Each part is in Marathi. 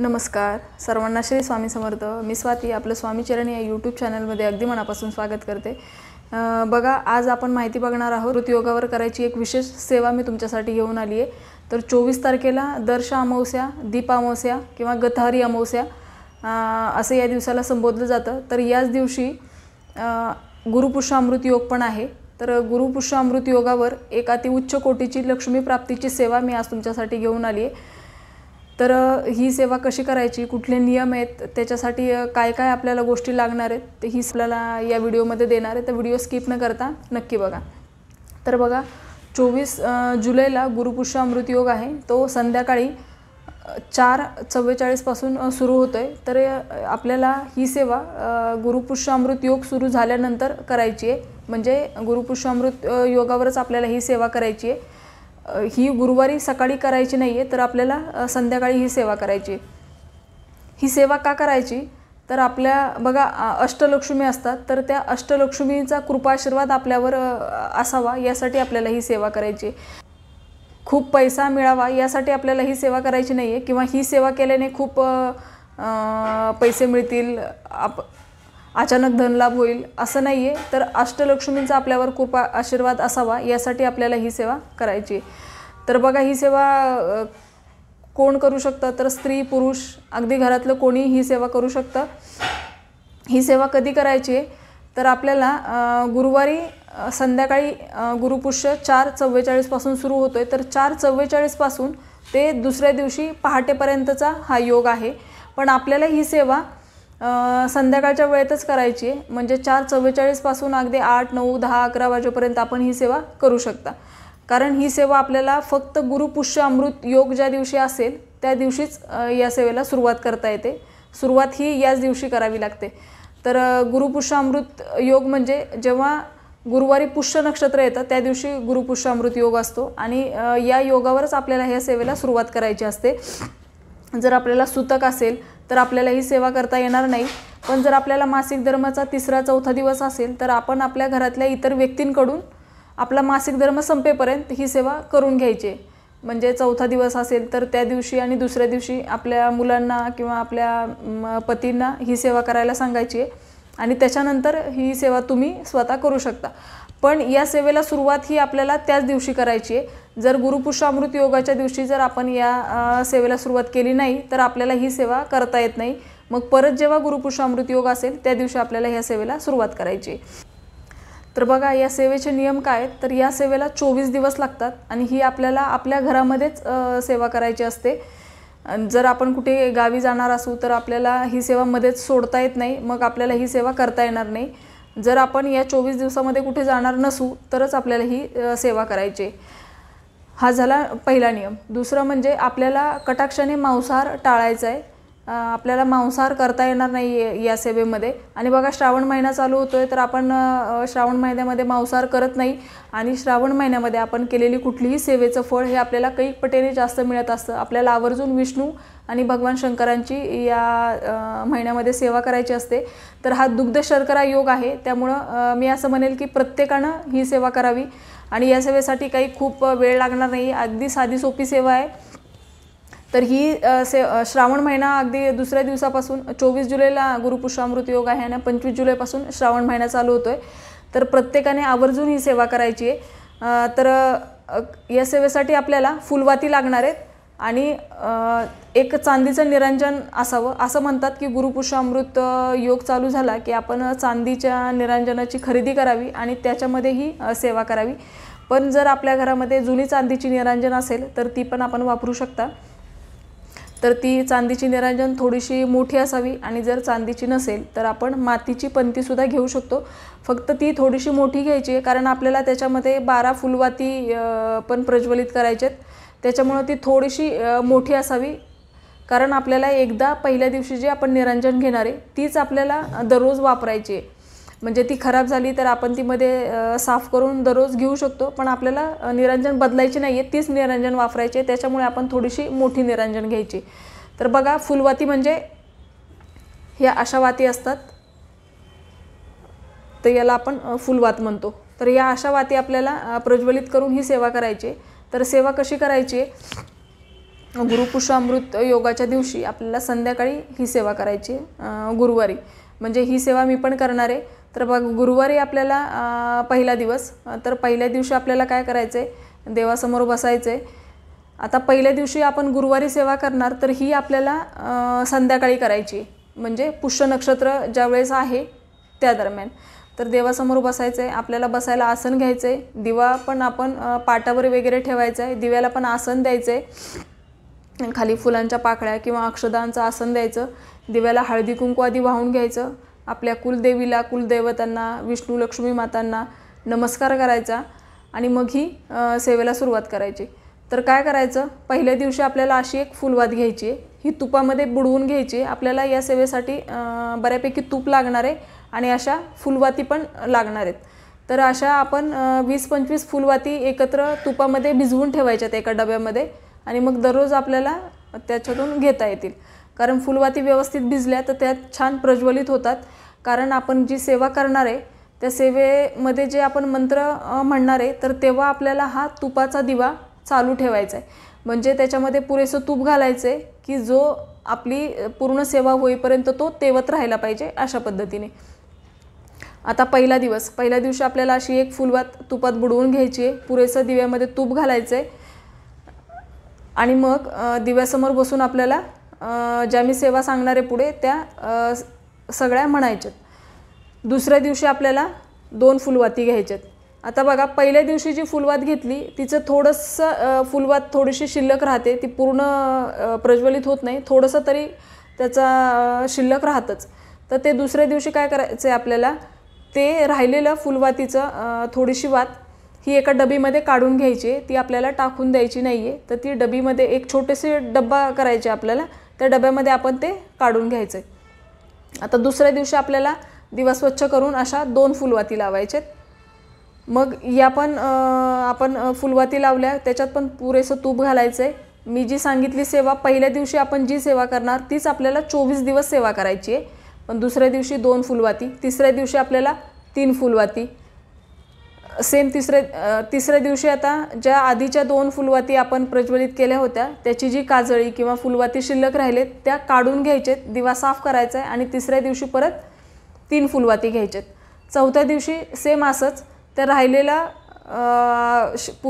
नमस्कार सर्वांना श्री स्वामी समर्थ। मी स्वाती आपलं स्वामीचरण या यूट्यूब चॅनलमध्ये अगदी मनापासून स्वागत करते। बघा, आज आपण माहिती बघणार आहोत ऋतुयोगावर करायची एक विशेष सेवा मी तुमच्यासाठी घेऊन आली आहे। तर 24 तारखेला दर्श अमावस्या, दीप अमावस्या किंवा गतहरी अमावस्या असे या दिवसाला संबोधलं जातं। तर याच दिवशी गुरुपुष्य अमृत योग पण आहे। तर गुरुपुष्य अमृत योगावर एक अति उच्च कोटीची लक्ष्मी प्राप्तीची सेवा मी आज तुमच्यासाठी घेऊन आली आहे। तर ही सेवा कशी करायची, कुठले नियम आहेत, त्याच्यासाठी काय काय आपल्याला गोष्टी लागणार आहेत ते ही आपल्याला या व्हिडिओमध्ये देणार आहे। तर व्हिडिओ स्किप न करता नक्की बघा। तर बघा, 24 जुलैला गुरुपुष्य अमृत योग आहे। तो संध्याकाळी 4:44 पासून सुरू होतोय। तर आपल्याला ही सेवा गुरुपुष्य अमृत योग सुरू झाल्यानंतर करायची आहे। म्हणजे गुरुपुष्य अमृत योगावरच आपल्याला ही सेवा करायची आहे। ही गुरुवारी सकाळी करायची नाही आहे, तर आपल्याला संध्याकाळी ही सेवा करायची। ही सेवा का करायची, तर आपल्या बघा अष्टलक्ष्मी असतात, तर त्या अष्टलक्ष्मीचा कृपा आशीर्वाद आपल्यावर असावा यासाठी आपल्याला ही सेवा करायची। खूप पैसा मिळावा यासाठी आपल्याला ही सेवा करायची नाही आहे, किंवा ही सेवा केल्याने खूप पैसे मिळतील, अचानक धनलाभ होईल असं नाही आहे। तर अष्टलक्ष्मींचा आपल्यावर कृपा आशीर्वाद असावा यासाठी आपल्याला ही सेवा करायची। तर बघा, ही सेवा कोण करू शकतं, तर स्त्री पुरुष अगदी घरातलं कोणी ही सेवा करू शकतं। ही सेवा कधी करायची आहे, तर आपल्याला गुरुवारी संध्याकाळी गुरुपुष्य 4:44 पासून सुरू होतोय। तर 4:44 पासून ते दुसऱ्या दिवशी पहाटेपर्यंतचा हा योग आहे। पण आपल्याला ही सेवा संध्याकाळच्या वेळेतच करायची आहे। म्हणजे 4:44 पासून अगदी 8, 9, 10, 11 वाजेपर्यंत आपण ही सेवा करू शकता। कारण ही सेवा आपल्याला फक्त गुरुपुष्य अमृत योग ज्या दिवशी असेल त्या दिवशीच या सेवेला सुरुवात करता येते। सुरुवात ही याच दिवशी करावी लागते। तर गुरुपुष्य अमृत योग म्हणजे जेव्हा गुरुवारी पुष्य नक्षत्र येतं त्या दिवशी गुरुपुष्य अमृत योग असतो, आणि या योगावरच आपल्याला ह्या सेवेला सुरुवात करायची असते। जर आपल्याला सुतक असेल तर आपल्याला ही सेवा करता येणार नाही। पण जर आपल्याला मासिक धर्माचा 3रा 4था दिवस असेल तर आपण आपल्या घरातल्या इतर व्यक्तींकडून आपला मासिक धर्म संपेपर्यंत ही सेवा करून घ्यायची। म्हणजे 4था दिवस असेल तर त्या दिवशी आणि दुसऱ्या दिवशी आपल्या मुलांना किंवा आपल्या पतींना ही सेवा करायला सांगायची आहे, आणि त्याच्यानंतर ही सेवा तुम्ही स्वतः करू शकता। पण या सेवेला सुरुवात ही आपल्याला त्याच दिवशी करायची आहे। जर गुरुपुष्य अमृत योगाच्या दिवशी जर आपण या सेवेला सुरुवात केली नाही तर आपल्याला ही सेवा करता येत नाही। मग परत जेव्हा गुरुपुष्य अमृत योग असेल त्या दिवशी आपल्याला ह्या सेवेला सुरुवात करायची। तर बघा, या सेवेचे नियम काय आहेत, तर या सेवेला 24 दिवस लागतात, आणि ही आपल्याला आपल्या घरामध्येच सेवा करायची असते। जर आपण कुठे गावी जाणार असू तर आपल्याला ही सेवा मध्येच सोडता येत नाही, मग आपल्याला ही सेवा करता येणार नाही। जर आपण या 24 दिवसामध्ये कुठे जाणार नसू तरच आपल्याला ही सेवा करायची। हा झाला पहिला नियम। दुसरं म्हणजे आपल्याला कटाक्षाने मांसाहार टाळायचा आहे। आपल्याला मांसाहार करता येणार नाही या सेवेमध्ये। आणि बघा, श्रावण महिना चालू होतोय तर आपण श्रावण महिन्यामध्ये मांसाहार करत नाही, आणि श्रावण महिन्यामध्ये आपण केलेली कुठलीही सेवेचं फळ हे आपल्याला कैक पटीने जास्त मिळत असतं। आपल्याला आवर्जून विष्णू आणि भगवान शंकरांची या महिन्यामध्ये सेवा करायची असते। तर हा दुग्ध शर्करा योग आहे, त्यामुळं मी असं म्हणेल की प्रत्येकानं ही सेवा करावी। आणि या सेवेसाठी काही खूप वेळ लागणार नाही, अगदी साधी सोपी सेवा आहे। तर ही श्रावण महिना अगदी दुसऱ्या दिवसापासून 24 जुलैला गुरुपुष्य अमृत योग आहे, आणि 25 जुलैपासून श्रावण महिना चालू होतोय। तर प्रत्येकाने आवर्जून ही सेवा करायची आहे। तर या सेवेसाठी आपल्याला फुलवाती लागणार आहेत, आणि एक चांदीचं निरंजन असावं। असं म्हणतात की गुरुपुष्य अमृत योग चालू झाला की आपण चांदीच्या निरंजनाची खरेदी करावी आणि त्याच्यामध्ये ही सेवा करावी। पण जर आपल्या घरामध्ये जुनी चांदीची निरंजन असेल तर ती पण आपण वापरू शकता। तर ती चांदीची निरंजन थोडीशी मोठी असावी, आणि जर चांदीची नसेल तर आपण मातीची पंतीसुद्धा घेऊ शकतो। फक्त ती थोडीशी मोठी घ्यायची आहे, कारण आपल्याला त्याच्यामध्ये 12 फुलवाती पण प्रज्वलित करायचे आहेत। त्याच्यामुळे ती थोडीशी मोठी असावी, कारण आपल्याला एकदा पहिल्या दिवशी जे आपण निरंजन घेणार आहे तीच आपल्याला दररोज वापरायची आहे। म्हणजे ती खराब झाली तर आपण ती मध्ये साफ करून दररोज घेऊ शकतो, पण आपल्याला निरंजन बदलायची नाही आहे, तीच निरंजन वापरायची आहे। त्याच्यामुळे आपण थोडीशी मोठी निरंजन घ्यायची। तर बघा, फुलवाती म्हणजे ह्या अशा वाती असतात, तर याला आपण फुलवात म्हणतो। तर या अशा वाती आपल्याला प्रज्वलित करून ही सेवा करायची। तर सेवा कशी करायची, गुरुपुष्यामृत योगाच्या दिवशी आपल्याला संध्याकाळी ही सेवा करायची गुरुवारी. म्हणजे ही सेवा मी पण करणार आहे. तर बघ, गुरुवारी आपल्याला पहिला दिवस, तर पहिल्या दिवशी आपल्याला काय करायचं आहे, देवासमोर बसायचं आहे. आता पहिल्या दिवशी आपण गुरुवारी सेवा करणार, तर ही आपल्याला संध्याकाळी करायची, म्हणजे पुष्य नक्षत्र ज्यावेळेस आहे त्या दरम्यान. तर देवासमोर बसायचं आहे, आपल्याला बसायला आसन घ्यायचं आहे, दिवा पण आपण पाटावर वगैरे ठेवायचं आहे, दिव्याला पण आसन द्यायचं आहे, खाली फुलांच्या पाकळ्या किंवा अक्षदांचं आसन द्यायचं, दिव्याला हळदी कुंकू आधी वाहून घ्यायचं, आपल्या कुलदेवीला, कुलदैवतांना, विष्णू लक्ष्मी मातांना नमस्कार करायचा आणि मग ही सेवेला सुरुवात करायची. तर काय करायचं, पहिल्या दिवशी आपल्याला अशी एक फुलवात घ्यायची आहे, ही तुपामध्ये बुडवून घ्यायची. आपल्याला या सेवेसाठी बऱ्यापैकी तूप लागणार आहे आणि अशा फुलवाती पण लागणार आहेत. तर अशा आपण 20-25 फुलवाती एकत्र तुपामध्ये भिजवून ठेवायच्यात एका डब्यामध्ये आणि मग दररोज आपल्याला त्याच्यातून घेता येतील. कारण फुलवाती व्यवस्थित भिजल्या तर त्यात छान प्रज्वलित होतात. कारण आपण जी सेवा करणार आहे त्या सेवेमध्ये जे आपण मंत्र म्हणणार आहे, तर तेव्हा आपल्याला हा तुपाचा दिवा चालू ठेवायचा आहे. म्हणजे त्याच्यामध्ये पुरेसं तूप घालायचं आहे की जो आपली पूर्ण सेवा होईपर्यंत तो तेवत राहायला पाहिजे, अशा पद्धतीने. आता पहिला दिवस, पहिल्या दिवशी आपल्याला अशी एक फुलवात तुपात बुडवून घ्यायची आहे, पुरेसं दिव्यामध्ये तूप घालायचं आहे आणि मग दिव्यासमोर बसून आपल्याला ज्या मी सेवा सांगणार आहे पुढे त्या सगळ्या म्हणायच्यात. दुसऱ्या दिवशी आपल्याला 2 फुलवाती घ्यायच्यात. आता बघा, पहिल्या दिवशी जी फुलवात घेतली तिचं थोडंसं फुलवात थोडीशी शिल्लक राहते, ती पूर्ण प्रज्वलित होत नाही, थोडंसं तरी त्याचा शिल्लक राहतच. तर ते दुसऱ्या दिवशी काय करायचं आहे आपल्याला, ते राहिलेलं फुलवातीचं थोडीशी वात ही एका डबीमध्ये काढून घ्यायची आहे, ती आपल्याला टाकून द्यायची नाही आहे. तर ती डबीमध्ये एक छोटेसे डब्बा करायचे आपल्याला, त्या डब्यामध्ये आपण ते काढून घ्यायचं आहे. आता दुसऱ्या दिवशी आपल्याला दिवा स्वच्छ करून अशा 2 फुलवाती लावायच्यात. मग या पण आपण फुलवाती लावल्या, त्याच्यात पण पुरेसं तूप घालायचं आहे. मी जी सांगितली सेवा पहिल्या दिवशी आपण जी सेवा करणार तीच आपल्याला 24 दिवस सेवा करायची आहे. पण दुसऱ्या दिवशी 2 फुलवाती, तिसऱ्या दिवशी आपल्याला 3 फुलवाती, सेम तिसऱ्या दिवशी आता ज्या आधीच्या 2 फुलवाती आपण प्रज्वलित केल्या होत्या त्याची जी काजळी किंवा फुलवाती शिल्लक राहिलेत त्या काढून घ्यायचेत, दिवा साफ करायचा आहे आणि तिसऱ्या दिवशी परत 3 फुलवाती घ्यायचेत. चौथ्या दिवशी सेम असंच, त्या राहिलेला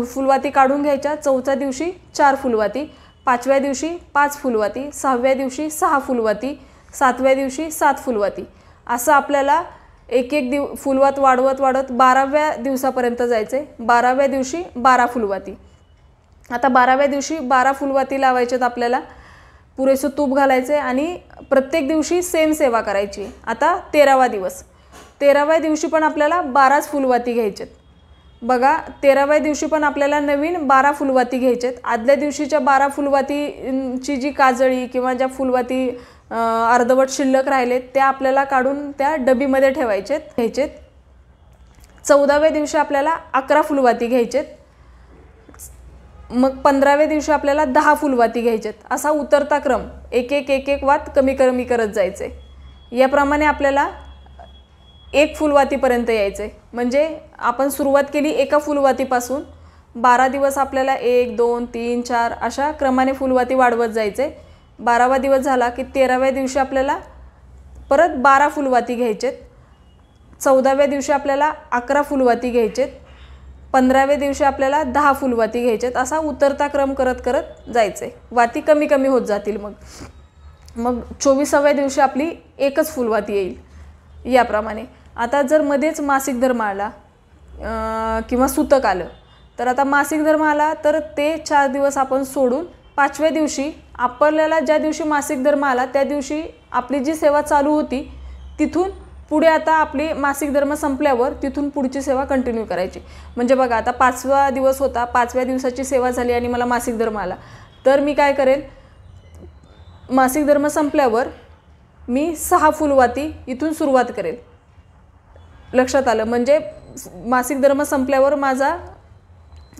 फुलवाती काढून घ्यायच्या. चौथ्या दिवशी 4 फुलवाती, 5व्या दिवशी 5 फुलवाती, 6व्या दिवशी 6 फुलवाती, 7व्या दिवशी 7 फुलवाती, असं आपल्याला एक फुलवात वाढवत 12व्या दिवसापर्यंत जायचं आहे. 12व्या दिवशी 12 फुलवाती. आता 12व्या दिवशी 12 फुलवाती लावायच्यात आपल्याला, पुरेसं तूप घालायचं आहे आणि प्रत्येक दिवशी सेम सेवा करायची. आता 13वा दिवस, 13व्या दिवशी पण आपल्याला 12च फुलवाती घ्यायच्यात. बघा, 13व्या दिवशी पण आपल्याला नवीन 12 फुलवाती घ्यायच्यात. आदल्या दिवशीच्या 12 फुलवातीची जी काजळी किंवा ज्या फुलवाती अर्धवट शिल्लक राहिलेत त्या आपल्याला काढून त्या डबीमध्ये घ्यायचेत. 14व्या दिवशी आपल्याला 11 फुलवाती घ्यायचेत. मग 15व्या दिवशी आपल्याला 10 फुलवाती घ्यायचेत. असा उतरता क्रम, एक वात कमी करत जायचे. याप्रमाणे आपल्याला 1 फुलवातीपर्यंत यायचे. म्हणजे आपण सुरुवात केली एका फुलवातीपासून, 12 दिवस आपल्याला 1, 2, 3, 4 अशा क्रमाने फुलवाती वाढवत जायचे. 12वा दिवस झाला की 13व्या दिवशी आपल्याला परत 12 फुलवाती घ्यायचेत. 14व्या दिवशी आपल्याला 11 फुलवाती घ्यायचेत. 15व्या दिवशी आपल्याला 10 फुलवाती घ्यायचेत. असा उतरता क्रम करत जायचे. वाती कमी होत जातील. मग 24व्या दिवशी आपली 1च फुलवाती येईल. याप्रमाणे आता जर मध्येच मासिक धर्म आला किंवा सूतक आलं, तर आता मासिक धर्म आला तर ते 4 दिवस आपण सोडून 5व्या दिवशी आपल्याला ज्या दिवशी मासिक धर्म आला त्या दिवशी आपली जी सेवा चालू होती तिथून पुढे आता आपली मासिक धर्म संपल्यावर तिथून पुढची सेवा कंटिन्यू करायची. म्हणजे बघा, आता 5वा दिवस होता, 5व्या दिवसाची सेवा झाली आणि मला मासिक धर्म आला, तर मी काय करेल, मासिक धर्म संपल्यावर मी 6 फुलवाती इथून सुरुवात करेल. लक्षात आलं? म्हणजे मासिक धर्म संपल्यावर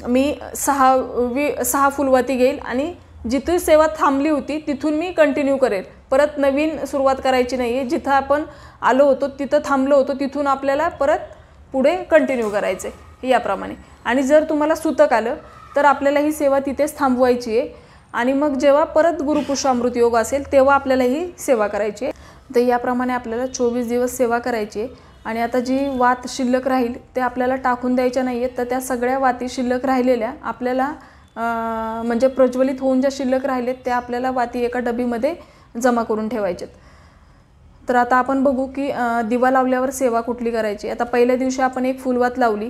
मी 6 फुलवाती घेईल आणि जिथून सेवा थांबली होती तिथून मी कंटिन्यू करेल. परत नवीन सुरुवात करायची नाही आहे. जिथं आपण आलो होतो तिथं थांबलो होतो तिथून आपल्याला परत पुढे कंटिन्यू करायचं आहे याप्रमाणे. आणि जर तुम्हाला सूतक आलं तर आपल्याला ही सेवा तिथेच थांबवायची आहे आणि मग जेव्हा परत गुरुपुष्यामृत योग असेल तेव्हा आपल्याला ही सेवा करायची आहे. तर याप्रमाणे आपल्याला 24 दिवस सेवा करायची आहे. आणि आता जी वात शिल्लक राहील ते आपल्याला टाकून द्यायच्या नाही आहेत, तर त्या सगळ्या वाती शिल्लक राहिलेल्या आपल्याला म्हणजे प्रज्वलित होऊन ज्या शिल्लक राहिलेत त्या आपल्याला वाती एका डबीमध्ये जमा करून ठेवायच्यात. तर आता आपण बघू की दिवा लावल्यावर सेवा कुठली करायची. आता पहिल्या दिवशी आपण एक फुलवात लावली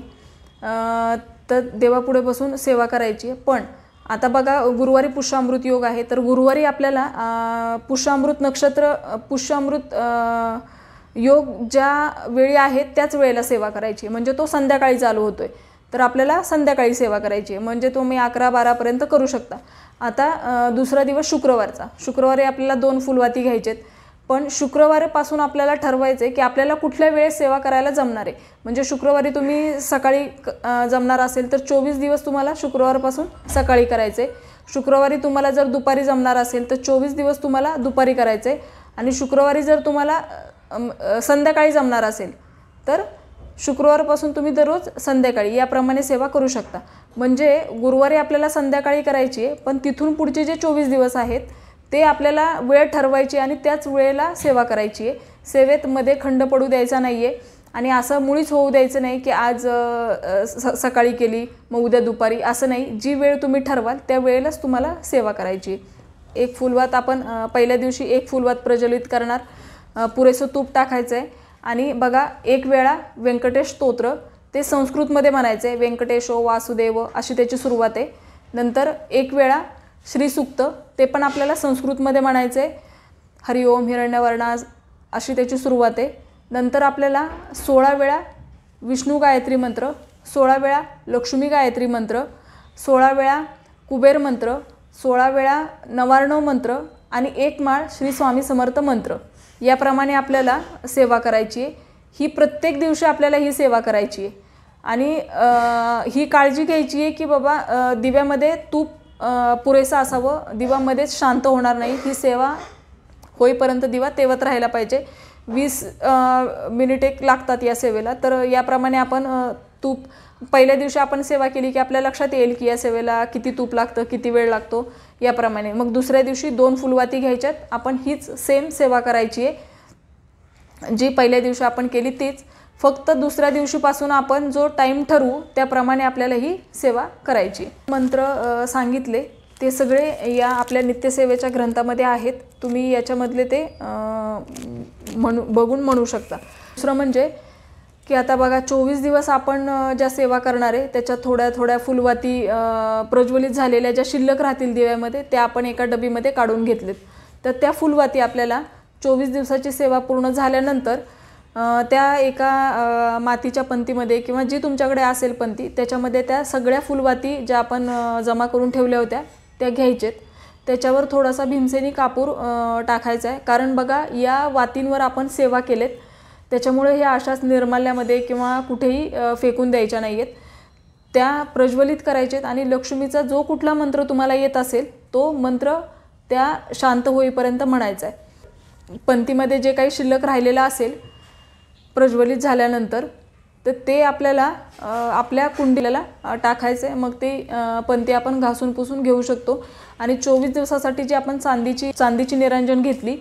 तर देवापुढे बसून सेवा करायची. पण आता बघा गुरुवारी पुष्यामृत योग आहे, तर गुरुवारी आपल्याला पुष्यामृत नक्षत्र पुष्यामृत योग ज्या वेळी आहे त्याच वेळेला सेवा करायची, म्हणजे तो संध्याकाळी चालू होतोय तर आपल्याला संध्याकाळी सेवा करायची आहे, म्हणजे तुम्ही 11-12पर्यंत करू शकता. आता दुसरा दिवस शुक्रवारी आपल्याला 2 फुलवाती घ्यायचेत. पण शुक्रवारपासून आपल्याला ठरवायचं आहे की आपल्याला कुठल्या वेळेस सेवा करायला जमणार आहे. म्हणजे शुक्रवारी तुम्ही सकाळी जमणार असेल तर 24 दिवस तुम्हाला शुक्रवारपासून सकाळी करायचं आहे. शुक्रवारी तुम्हाला जर दुपारी जमणार असेल तर 24 दिवस तुम्हाला दुपारी करायचं आहे. आणि शुक्रवारी जर तुम्हाला संध्याकाळी जमणार असेल तर शुक्रवारपासून तुम्ही दररोज संध्याकाळी याप्रमाणे सेवा करू शकता. म्हणजे गुरुवारी आपल्याला संध्याकाळी करायची आहे, पण तिथून पुढचे जे 24 दिवस आहेत ते आपल्याला वेळ ठरवायची आणि त्याच वेळेला सेवा करायची आहे. सेवेत मध्ये खंड पडू द्यायचा नाही आहे आणि असं मुळीच होऊ द्यायचं नाही की आज सकाळी केली मग उद्या दुपारी, असं नाही. जी वेळ तुम्ही ठरवाल त्या वेळेलाच तुम्हाला सेवा करायची. एक फुलवात आपण पहिल्या दिवशी एक फुलवात प्रज्वलित करणार, पुरेसं तूप टाकायचं आहे. आणि बघा एक वेळा व्यंकटेश स्तोत्र ते संस्कृतमध्ये म्हणायचं आहे, व्यंकटेशो वासुदेव अशी त्याची सुरुवात आहे. नंतर एक वेळा श्रीसूक्त ते पण आपल्याला संस्कृतमध्ये म्हणायचं आहे, हरिओम हिरण्यवर्णाज अशी त्याची सुरुवात आहे. नंतर आपल्याला 16 वेळा विष्णू गायत्री मंत्र, 16 वेळा लक्ष्मी गायत्री मंत्र, 16 वेळा कुबेर मंत्र, 16 वेळा नवार्णव मंत्र आणि 1 माळ श्री स्वामी समर्थ मंत्र याप्रमाणे आपल्याला सेवा करायची आहे. ही प्रत्येक दिवशी आपल्याला ही सेवा करायची आहे. आणि ही काळजी घ्यायची आहे की बाबा दिव्यामध्ये तूप पुरेसं असावं, दिवामध्येच शांत होणार नाही. ही सेवा होईपर्यंत दिवा तेवत राहायला पाहिजे. 20 मिनिटे लागतात या सेवेला. तर याप्रमाणे आपण तूप पहिल्या दिवशी आपण सेवा केली की आपल्या लक्षात येईल की या सेवेला किती तूप लागतं, किती वेळ लागतो याप्रमाणे. मग दुसऱ्या दिवशी 2 फुलवाती घ्यायच्यात. आपण हीच सेम सेवा करायची आहे जी पहिल्या दिवशी आपण केली तीच, फक्त दुसऱ्या दिवशीपासून आपण जो टाईम ठरवू त्याप्रमाणे आपल्याला ही सेवा करायची. मंत्र सांगितले ते सगळे या आपल्या नित्यसेवेच्या ग्रंथामध्ये आहेत. तुम्ही याच्यामधले ते बघून म्हणू शकता. दुसरं म्हणजे की आता बघा 24 दिवस आपण ज्या सेवा करणार आहे त्याच्यात थोड्या थोड्या फुलवाती प्रज्वलित झालेल्या ज्या शिल्लक राहतील दिव्यामध्ये त्या आपण एका डबीमध्ये काढून घेतलेत. तर त्या फुलवाती आपल्याला 24 दिवसाची सेवा पूर्ण झाल्यानंतर त्या एका मातीच्या पंतीमध्ये किंवा जी तुमच्याकडे असेल पंती त्याच्यामध्ये त्या सगळ्या फुलवाती ज्या आपण जमा करून ठेवल्या होत्या त्या घ्यायचेत. त्याच्यावर थोडासा भीमसेनी कापूर टाकायचा आहे, कारण बघा या वातींवर आपण सेवा केलेत त्याच्यामुळे हे अशाच निर्माल्यामध्ये किंवा कुठेही फेकून द्यायच्या नाही आहेत. त्या प्रज्वलित करायचेत आणि लक्ष्मीचा जो कुठला मंत्र तुम्हाला येत असेल तो मंत्र त्या शांत होईपर्यंत म्हणायचा आहे. पंतीमध्ये जे काही शिल्लक राहिलेलं असेल प्रज्वलित झाल्यानंतर तर ते आपल्याला आपल्या कुंडीला टाकायचं आहे. मग ते पंती आपण घासून पुसून घेऊ शकतो. आणि 24 दिवसासाठी जी आपण चांदीची निरंजन घेतली,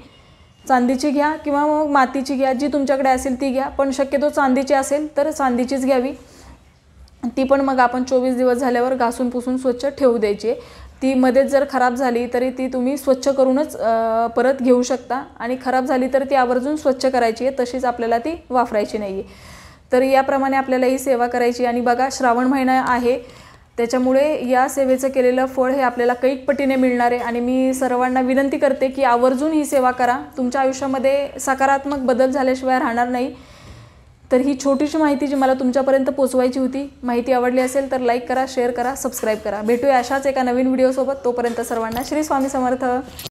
चांदीची घ्या किंवा मग मातीची घ्या, जी तुमच्याकडे असेल ती घ्या, पण शक्यतो चांदीची असेल तर चांदीचीच घ्यावी. ती पण मग आपण 24 दिवस झाल्यावर घासून पुसून स्वच्छ ठेवू द्यायची. ती मध्येच जर खराब झाली तरी ती तुम्ही स्वच्छ करूनच परत घेऊ शकता आणि खराब झाली तर ती आवर्जून स्वच्छ करायची आहे, तशीच आपल्याला ती वापरायची नाही आहे. तर याप्रमाणे आपल्याला ही सेवा करायची. आणि बघा श्रावण महिना आहे त्याच्यामुळे या सेवेचं केलेलं फळ हे आपल्याला कैक पटीने मिळणार आहे. आणि मी सर्वांना विनंती करते की आवर्जून ही सेवा करा. तुमच्या आयुष्यामध्ये सकारात्मक बदल झाल्याशिवाय राहणार नाही. तर ही छोटीशी माहिती जी मला तुमच्यापर्यंत पोहोचवायची होती. माहिती आवडली असेल तर लाईक करा, शेअर करा, सबस्क्राईब करा. भेटूया अशाच एका नवीन व्हिडिओसोबत. तोपर्यंत सर्वांना श्री स्वामी समर्थ.